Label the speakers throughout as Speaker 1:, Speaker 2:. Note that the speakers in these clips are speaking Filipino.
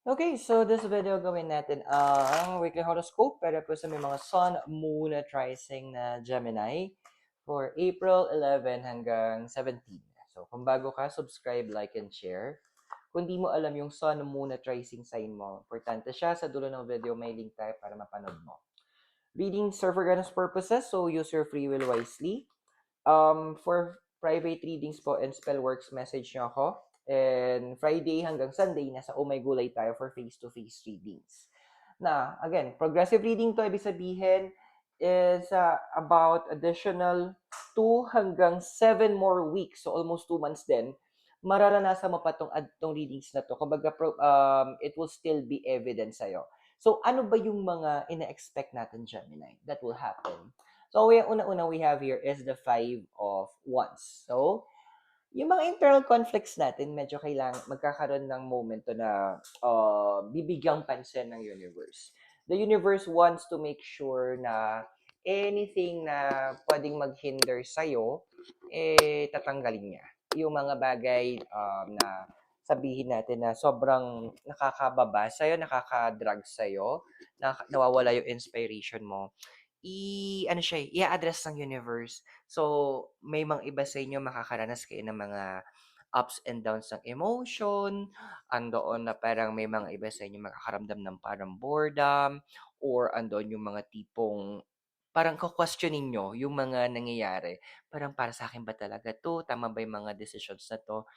Speaker 1: Okay, so this video gawin natin ang weekly horoscope para po sa may mga Sun, Moon at Rising na Gemini for April 11 hanggang 17. So kung bago ka, subscribe, like, and share. Kung di mo alam yung Sun, Moon at Rising sign mo, importante siya. Sa dulo ng video, may link tayo para mapanood mo. Readings are for guidance purposes, so use your free will wisely. For private readings po and spell works, message nyo ako. And Friday hanggang Sunday, nasa Oh My Gulay tayo for face-to-face readings. Na, again, progressive reading to, ibig sabihin, is about additional 2 hanggang 7 more weeks, so almost 2 months din, mararanasan mo pa tong readings na to. Kumbaga, it will still be evidence sa'yo. So, ano ba yung mga ina-expect natin, Gemini, that will happen? So, una-una we have here is the Five of Wands. So, yung mga internal conflicts natin, medyo magkakaroon ng momento na bibigyang pansin ng universe. The universe wants to make sure na anything na pwedeng maghinder sa'yo, tatanggalin niya. Yung mga bagay na sabihin natin na sobrang nakakababa sa'yo, nakaka-drag sa'yo, nawawala yung inspiration mo, ano siya, i-address ng universe. So, may mga iba sa inyo makakaranas kayo ng mga ups and downs ng emotion, andoon na parang may mga iba sa inyo makakaramdam ng parang boredom, or andoon yung mga tipong parang questionin nyo yung mga nangyayari. Parang para sa akin ba talaga to? Tama ba yung mga decisions na to?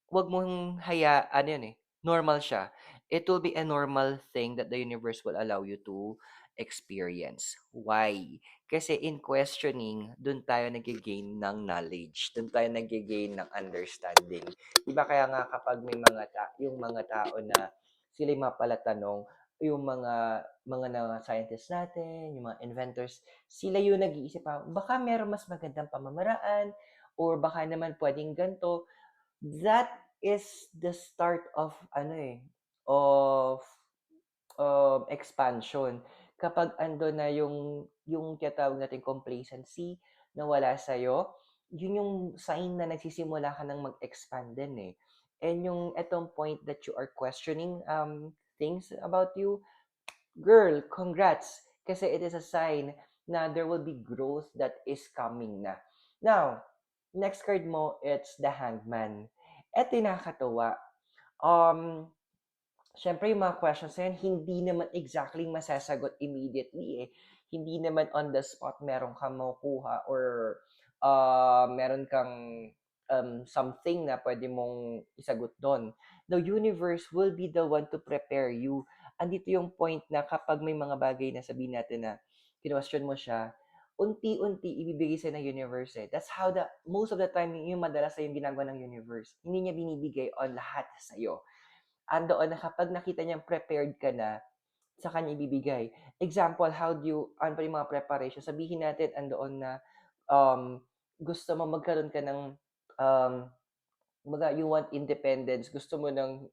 Speaker 1: Wag mong ano yun normal siya. It will be a normal thing that the universe will allow you to experience. Why? Kasi in questioning, dun tayo nag-gain ng knowledge. Dun tayo nag-gain ng understanding. Diba kaya nga kapag may yung mga tao na sila yung mapalatanong, yung mga scientists natin, yung mga inventors, sila yung nag-iisip baka meron mas magandang pamamaraan, or baka naman pwedeng ganito. That is the start of of expansion. Kapag ando na yung tinatawag nating complacency na wala sa'yo, yun yung sign na nagsisimula ka ng mag-expand din eh. And yung etong point that you are questioning things about you, girl, congrats! Kasi it is a sign na there will be growth that is coming na. Now, next card mo, it's the Hangman. Eto yung nakakatuwa. Um, Siyempre, yung mga questions na yan, hindi naman exactly masasagot immediately eh. Hindi naman on the spot meron kang makukuha or meron kang something na pwede mong isagot doon. The universe will be the one to prepare you. Andito yung point na kapag may mga bagay na sabihin natin na kinwestiyon mo siya, unti-unti ibibigay sa'yo ng universe eh. That's how most of the time, yung madalas sa yung ginagawa ng universe. Hindi niya binibigay on lahat sa'yo. Andoon na kapag nakita niyang prepared ka na, sa kanya ibibigay. Example, how do you, ano pa yung mga preparation? Sabihin natin, andoon na gusto mo magkaroon ka ng um, you want independence, gusto mo ng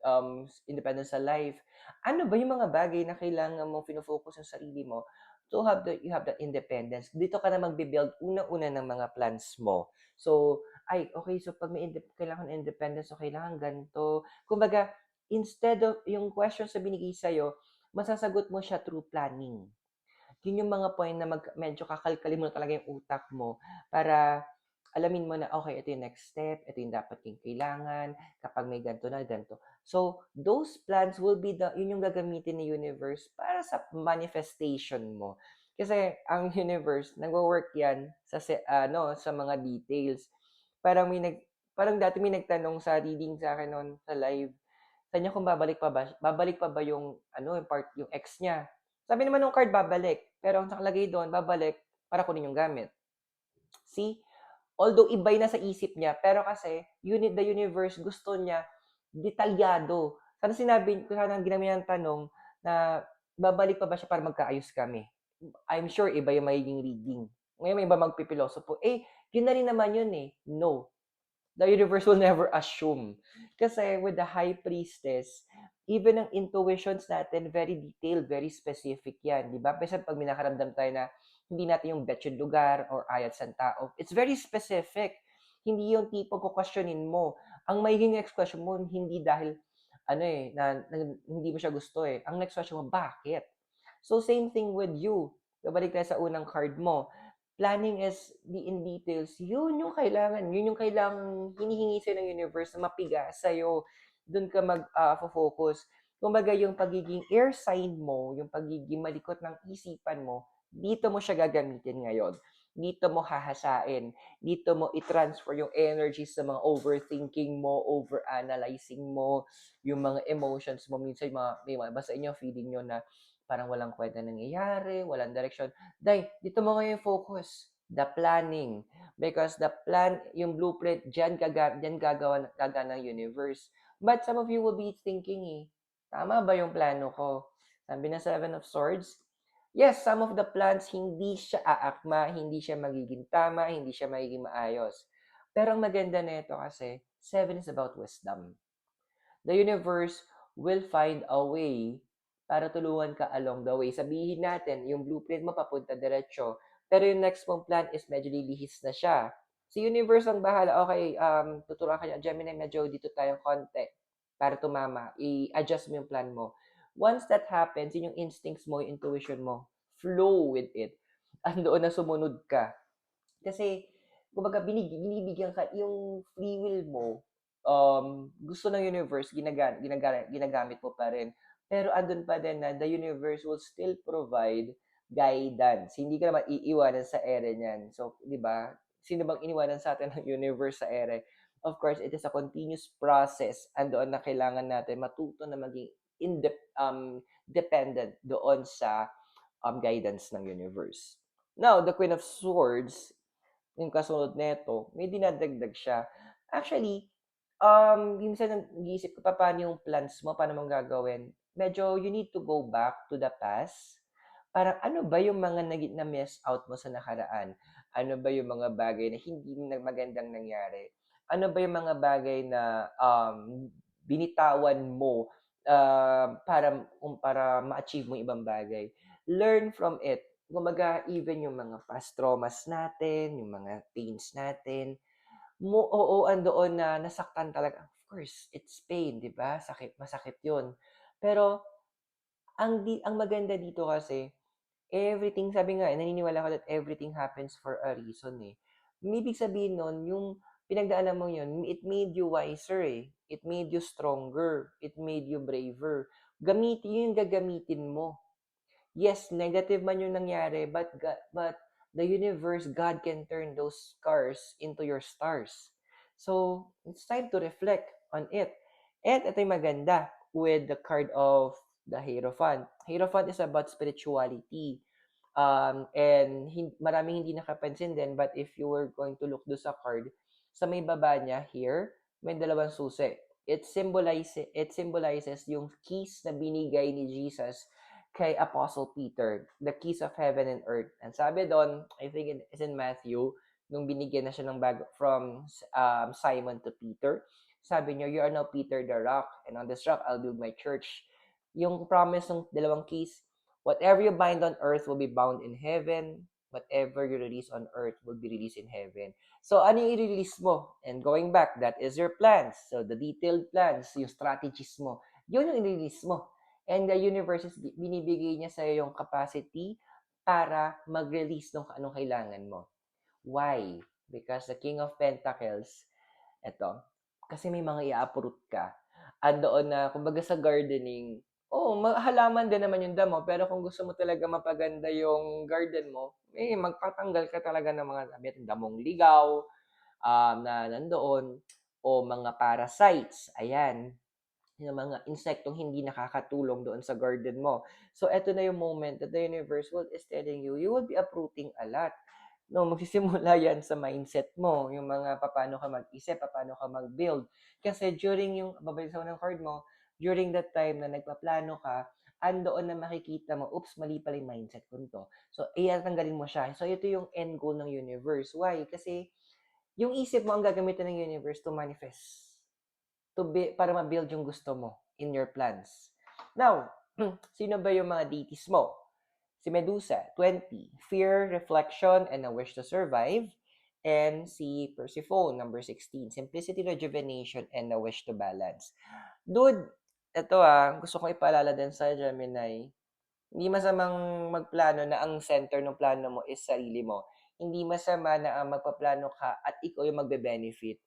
Speaker 1: independence sa life. Ano ba yung mga bagay na kailangan mo fino-focus sa sarili mo to you have that independence. Dito ka na magbi-build una-una ng mga plans mo. So, okay, so pag may kailangan ng independence, so kailangan ganito. Kumbaga, instead of yung questions na binigay sa'yo, masasagot mo siya through planning. Yun yung mga point na medyo kakalkalin mo na talaga yung utak mo para alamin mo na, okay, ito yung next step, ito yung dapat yung kailangan, kapag may ganito na, ganito. So, those plans will be yun yung gagamitin ni universe para sa manifestation mo. Kasi ang universe, nagwo-work yan sa mga details. Parang parang dati may nagtanong sa reading sa akin noon sa live, sa niya kung babalik pa ba yung yung part, yung ex niya. Sabi naman ng card, babalik. Pero ang nakalagay doon, babalik para kunin yung gamit. See? Although iba'y nasa isip niya, pero kasi the universe gusto niya detalyado. Sana ginamihan ng tanong na babalik pa ba siya para magkaayos kami. I'm sure iba yung magiging reading. Ngayon may iba magpipilosopo. Yun na rin naman yun eh. No. The universe will never assume. Kasi with the high priestess, even ang intuitions natin, very detailed, very specific yan. Di ba? Kasi pag minakaramdam tayo na hindi natin yung bet yung lugar or ayat sa tao, it's very specific. Hindi yung tipo ko questionin mo. Ang magiging next question mo, hindi dahil ano eh, hindi mo siya gusto eh. Ang next question mo, bakit? So same thing with you. Babalik tayo sa unang card mo. Planning is in details. Yun yung kailangan hinihingi sa'yo ng universe na mapiga sa'yo. Doon ka mag-focus. Kumbaga yung pagiging air sign mo, yung pagiging malikot ng isipan mo, dito mo siya gagamitin ngayon. Dito mo hahasain. Dito mo i-transfer yung energy sa mga overthinking mo, overanalyzing mo, yung mga emotions mo. Minsan, may mga basta inyo, feeling nyo na parang walang kwenta nangyayari, walang direction. Dito mo ngayon focus. The planning. Because the plan, yung blueprint, dyan gagawa ng universe. But some of you will be thinking tama ba yung plano ko? Sabi na Seven of Swords, yes, some of the plans hindi siya aakma, hindi siya magiging tama, hindi siya magiging maayos. Pero ang maganda nito kasi, Seven is about wisdom. The universe will find a way para tulungan ka along the way. Sabihin natin, yung blueprint mo papunta diretso, pero yung next mong plan is medyo lilihis na siya. Si universe ang bahala, okay, tuturuan ka niya, Gemini, medyo dito tayong konti para tumama. I-adjust mo yung plan mo. Once that happens, yun yung instincts mo, yung intuition mo, flow with it. Andoon na sumunod ka. Kasi, kumbaga, binibigyan ka, yung free will mo, gusto ng universe, ginagamit mo pa rin. Pero andun pa din na the universe will still provide guidance. Hindi ka naman iiwanan sa ere niyan. So, di ba? Sino bang iniwanan sa atin ng universe sa ere? Of course, it is a continuous process. Andoon na kailangan natin matuto na maging dependent doon sa guidance ng universe. Now, the Queen of Swords, yung kasunod nito, may dinadagdag siya. Actually, minsan nag-iisip ko pa paano yung plans mo, paano mong gagawin. Medyo you need to go back to the past. Parang ano ba yung mga na-miss out mo sa nakaraan? Ano ba yung mga bagay na hindi magandang nangyari? Ano ba yung mga bagay na binitawan mo para ma-achieve mo ibang bagay? Learn from it. Kumbaga, even yung mga past traumas natin, yung mga pains natin, oo, andoon na nasaktan talaga. Of course, it's pain, 'di ba? Sakit, masakit 'yun. Pero ang maganda dito kasi, everything, sabi nga, naniniwala ako that everything happens for a reason eh. May ibig sabihin nun, yung pinagdaanan mo yun, it made you wiser eh. It made you stronger. It made you braver. Gamitin yun yung gagamitin mo. Yes, negative man yung nangyari, but the universe, God can turn those scars into your stars. So, it's time to reflect on it. And ito yung maganda with the card of the Hierophant. Hierophant is about spirituality. And maraming hindi nakapansin din, but if you were going to look do sa card, sa may baba niya, here, may dalawang susi. It symbolizes yung keys na binigay ni Jesus kay Apostle Peter, the keys of heaven and earth. And sabi doon, I think it's in Matthew, nung binigyan na siya ng bag from Simon to Peter, sabi niya, you are now Peter the rock, and on this rock, I'll build my church. Yung promise ng dalawang keys, whatever you bind on earth will be bound in heaven, whatever you release on earth will be released in heaven. So, ano yung i-release mo? And going back, that is your plans. So, the detailed plans, yung strategies mo, yun yung i-release mo. And the universe is binibigay niya sa yung capacity para mag-release ng anong kailangan mo. Why? Because the King of Pentacles, eto, kasi may mga i-uproot ka. Andoon na, kumbaga sa gardening, halaman din naman yung damo, pero kung gusto mo talaga mapaganda yung garden mo, magpatanggal ka talaga ng mga damong ligaw, na nandoon, o mga parasites. Ayan, yung mga insektong hindi nakakatulong doon sa garden mo. So, eto na yung moment that the universe world is telling you, you will be uprooting a lot. No, magsisimula yan sa mindset mo, yung mga paano ka mag-isip, paano ka mag-build. Kasi during yung, babalik sa unang card mo, during that time na nagpaplano ka, andoon na makikita mo, oops, mali pala yung mindset ko nito. So, tanggalin mo siya. So, ito yung end goal ng universe. Why? Kasi, yung isip mo ang gagamitin ng universe to manifest, para ma-build yung gusto mo in your plans. Now, sino ba yung mga deities mo? Si Medusa, 20, fear, reflection, and a wish to survive. And si Persephone, number 16, simplicity, rejuvenation, and a wish to balance. Dude, Eto, gusto kong ipaalala din sa Gemini, hindi masamang magplano na ang center ng plano mo is sarili mo. Hindi masama na, magpaplano ka at ikaw yung magbe-benefit.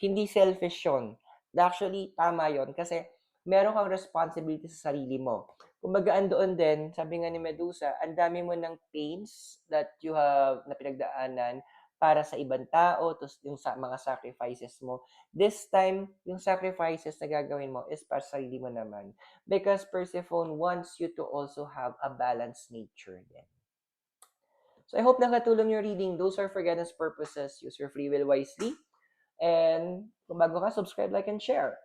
Speaker 1: Hindi selfish yun. Actually, tama yun kasi meron kang responsibility sa sarili mo. Kumbaga andoon din, sabi nga ni Medusa, ang dami mo ng pains that you have na pinagdaanan para sa ibang tao, tapos yung sa mga sacrifices mo. This time, yung sacrifices na gagawin mo is para sa sarili mo naman. Because Persephone wants you to also have a balanced nature din. So I hope nakatulong yung reading. Those are for guidance purposes. Use your free will wisely. And kung bago ka, subscribe, like, and share.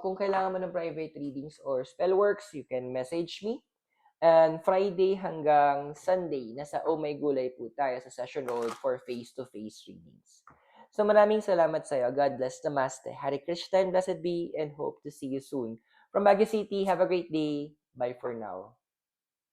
Speaker 1: Kung kailangan mo ng private readings or spell works, you can message me. And Friday hanggang Sunday, nasa Oh My Gulay po tayo sa Session Road for face-to-face readings. So maraming salamat sa iyo. God bless. Namaste. Hare Krishna and blessed be and hope to see you soon. From Baguio City, have a great day. Bye for now.